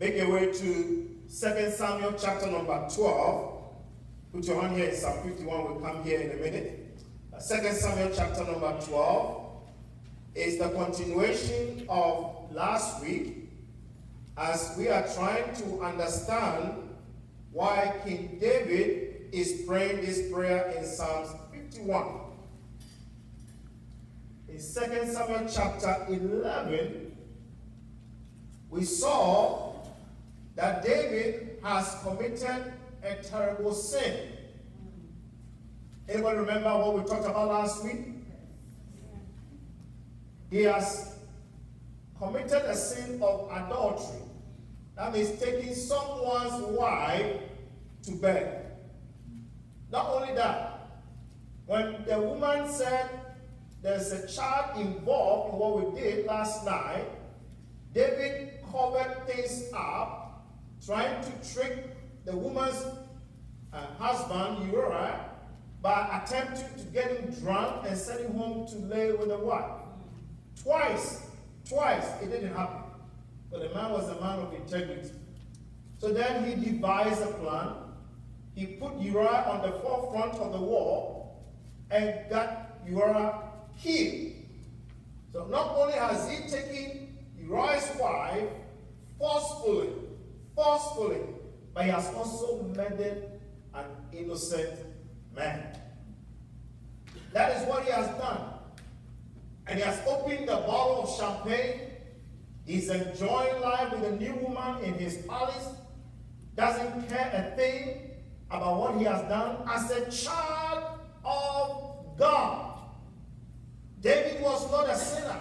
Make your way to 2 Samuel chapter number 12. Put your hand here in Psalm 51. We'll come here in a minute. 2 Samuel chapter number 12 is the continuation of last week as we are trying to understand why King David is praying this prayer in Psalms 51. In 2 Samuel chapter 11, we saw that David has committed a terrible sin. Anybody remember what we talked about last week? He has committed a sin of adultery. That means taking someone's wife to bed. Not only that, when the woman said there's a child involved in what we did last night, David covered things up, trying to trick the woman's husband, Uriah, by attempting to get him drunk and send him home to lay with the wife. Twice, it didn't happen. But the man was a man of integrity. So then he devised a plan. He put Uriah on the forefront of the wall and got Uriah killed. So not only has he taken Uriah's wife forcefully, but he has also murdered an innocent man. That is what he has done. And he has opened the bottle of champagne. He's enjoying life with a new woman in his palace. Doesn't care a thing about what he has done as a child of God. David was not a sinner.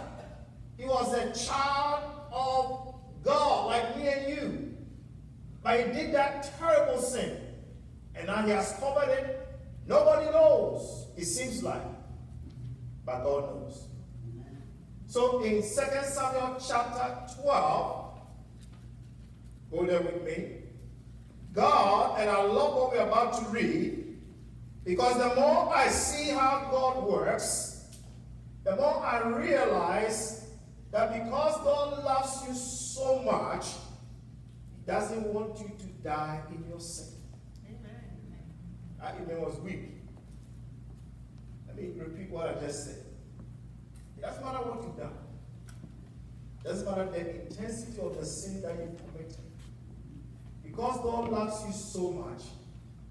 He was a child of God, like me and you. But he did that terrible sin. And now he has covered it. Nobody knows, it seems like. But God knows. So in 2 Samuel chapter 12, go there with me. God, and I love what we're about to read, because the more I see how God works, the more I realize that because God loves you so much, He doesn't want you to die in your sin. Amen. That amen was weak. Let me repeat what I just said. It doesn't matter what you've done. It doesn't matter the intensity of the sin that you've committed. Because God loves you so much,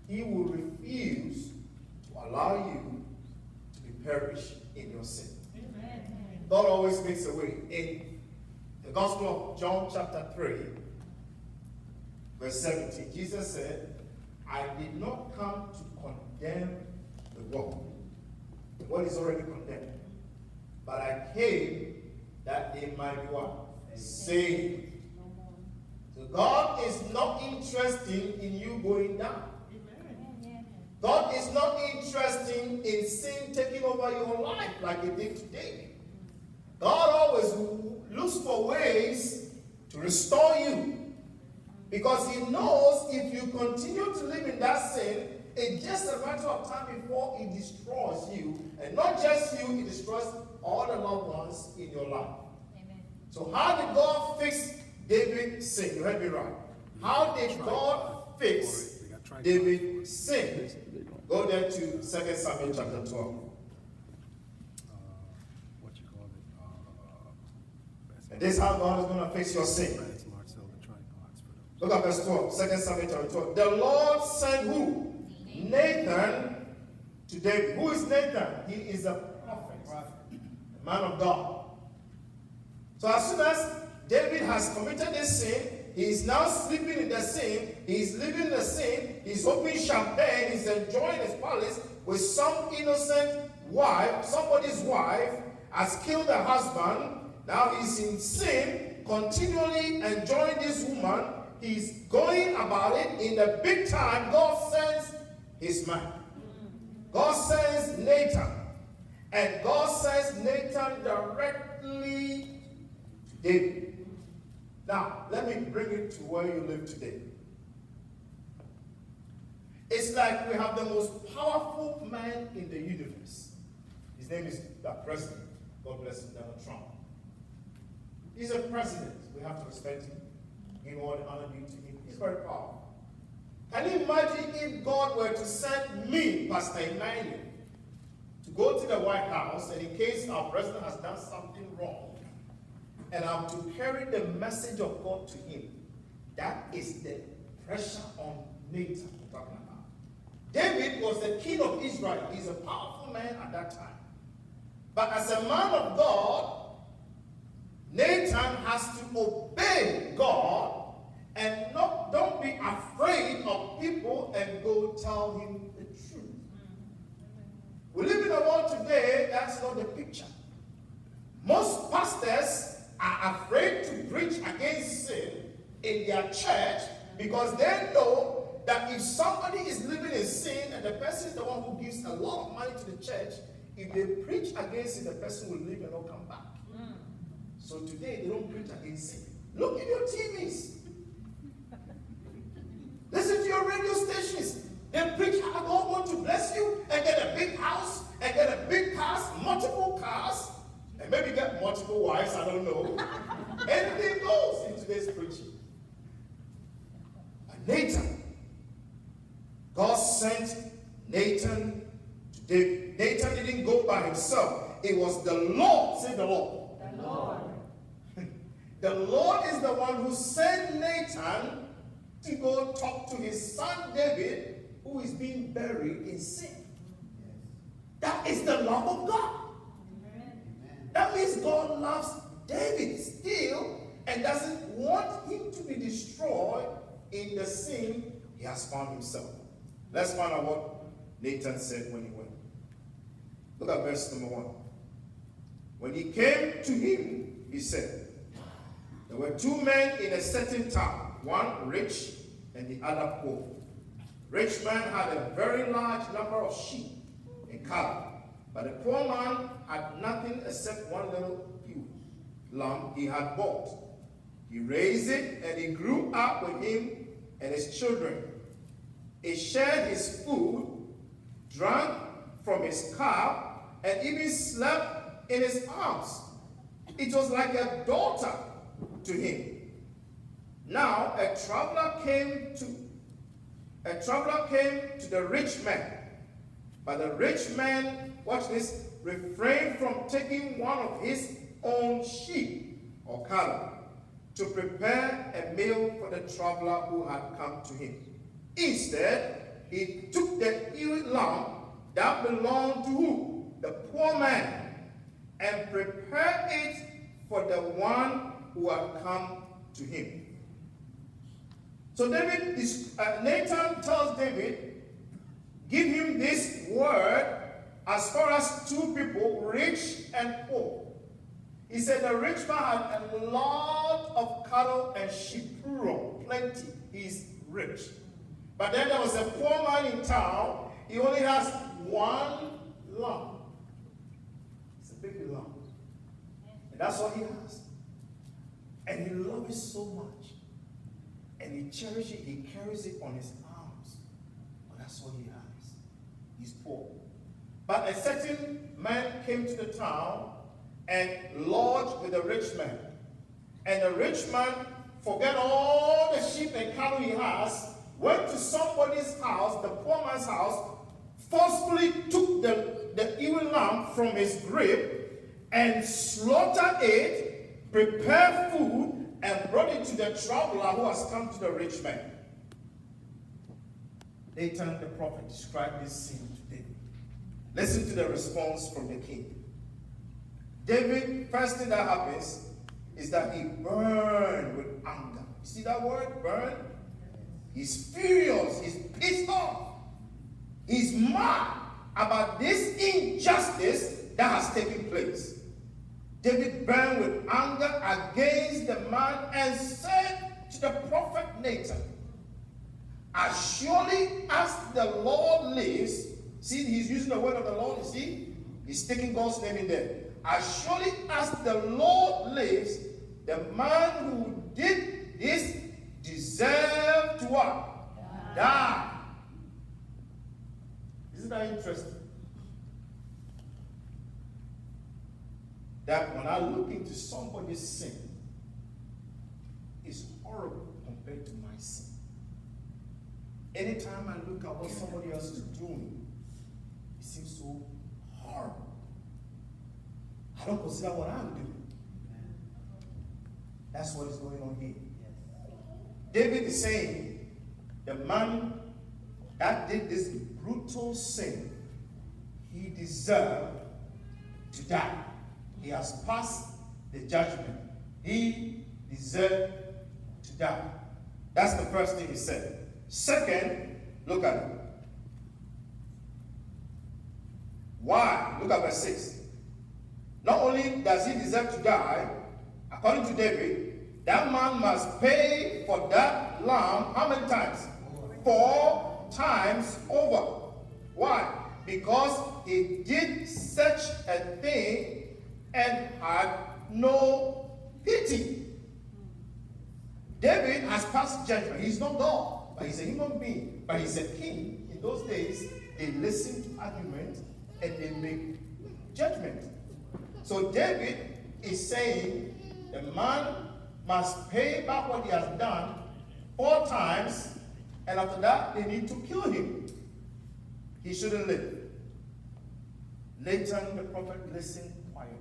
He will refuse to allow you to be perished in your sin. Amen. God always makes a way. In the Gospel of John chapter 3, verse 17, Jesus said, I did not come to condemn the world. The world is already condemned. But I came that they might be what? Saved. So God is not interested in you going down. God is not interested in sin taking over your life like it did to David. God always looks for ways to restore you. Because He knows if you continue to live in that sin, it's just a matter of time before it destroys you. And not just you, it destroys all the loved ones in your life. Amen. So how did God fix David's sin? You heard me right. How did God fix David's sin? Go there to 2 Samuel chapter 12. What you call it? And this is how God is going to fix your sin. Look at verse 12. 2 Samuel chapter 12. The Lord sent who? Nathan to David. Who is Nathan? He is a prophet, a man of God. So as soon as David has committed this sin, he is now sleeping in the sin, he is living the sin, he is opening champagne, he is enjoying his palace with some innocent wife, somebody's wife, has killed the husband. Now he's in sin, continually enjoying this woman. He's going about it in the big time. God sends his man. God sends Nathan. And God sends Nathan directly to David. Now, let me bring it to where you live today. It's like we have the most powerful man in the universe. His name is the president. God bless him, Donald Trump. He's a president. We have to respect him. give all the honor due to him. He's very powerful. Can you imagine if God were to send me, Pastor Emmanuel, to go to the White House, and in case our president has done something wrong, and I'm to carry the message of God to him? That is the pressure on Nathan we're talking about. David was the king of Israel. He's a powerful man at that time. But as a man of God, Nathan has to obey God and don't be afraid of people and go tell him the truth. We live in a world today that's not the picture. Most pastors are afraid to preach against sin in their church because they know that if somebody is living in sin and the person is the one who gives a lot of money to the church, if they preach against it, the person will leave and not come back. So today they don't preach against sin. Look at your TVs. Listen to your radio stations. They preach how God wants to bless you and get a big house and get a big cars, multiple cars, and maybe get multiple wives, I don't know. Anything goes in today's preaching. And Nathan, God sent Nathan to David. Nathan didn't go by himself. It was the Lord. Say the Lord. The Lord. The Lord is the one who sent Nathan to go talk to his son David, who is being buried in sin. That is the love of God. Amen. That means God loves David still and doesn't want him to be destroyed in the sin he has found himself. Let's find out what Nathan said when he went. Look at verse number 1. When he came to him, he said, there were two men in a certain town, one rich and the other poor. Rich man had a very large number of sheep and cattle, but the poor man had nothing except one little ewe lamb he had bought. He raised it and it grew up with him and his children. It shared his food, drank from his cup, and even slept in his arms. It was like a daughter to him. Now a traveler came to the rich man. But the rich man, watch this, refrained from taking one of his own sheep or cattle to prepare a meal for the traveler who had come to him. Instead, he took the ewe lamb that belonged to who? The poor man, and prepared it for the one who had come to him. So Nathan tells David, give him this word as far as two people, rich and poor. He said the rich man had a lot of cattle and sheep, plural, plenty. He's rich. But then there was a poor man in town. He only has one lamb. It's a baby lamb. And that's all he has. And he loves it so much. And he cherishes it. He carries it on his arms. But that's all he has. He's poor. But a certain man came to the town and lodged with a rich man. And the rich man forgot all the sheep and cattle he has, went to somebody's house, the poor man's house, forcefully took the ewe lamb from his grip and slaughtered it, prepared food, and brought it to the traveler who has come to the rich man. Nathan the prophet described this scene to David. Listen to the response from the king. David, first thing that happens is that he burned with anger. You see that word, burn? He's furious. He's pissed off. He's mad about this injustice that has taken place. David burned with anger against the man and said to the prophet Nathan, as surely as the Lord lives, see, he's using the word of the Lord, you see? He's taking God's name in there. As surely as the Lord lives, the man who did this deserved to what? Die. Isn't that interesting? That when I look into somebody's sin, it's horrible. compared to my sin. Anytime I look at what somebody else is doing, it seems so horrible. I don't consider what I'm doing. That's what is going on here. David is saying, the man that did this brutal sin, he deserved to die. He has passed the judgment. He deserved to die. That's the first thing he said. Second, look at it. Why? Look at verse 6. Not only does he deserve to die, according to David, that man must pay for that lamb how many times? 4 times over. Why? Because he did such a thing and had no pity. David has passed judgment. He's not God, but he's a human being. But he's a king. In those days, they listen to argument and they make judgment. So David is saying the man must pay back what he has done 4 times, and after that, they need to kill him. He shouldn't live. Later, the prophet listened quietly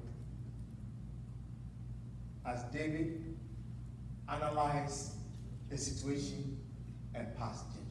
as David analyzed the situation and passed judgment.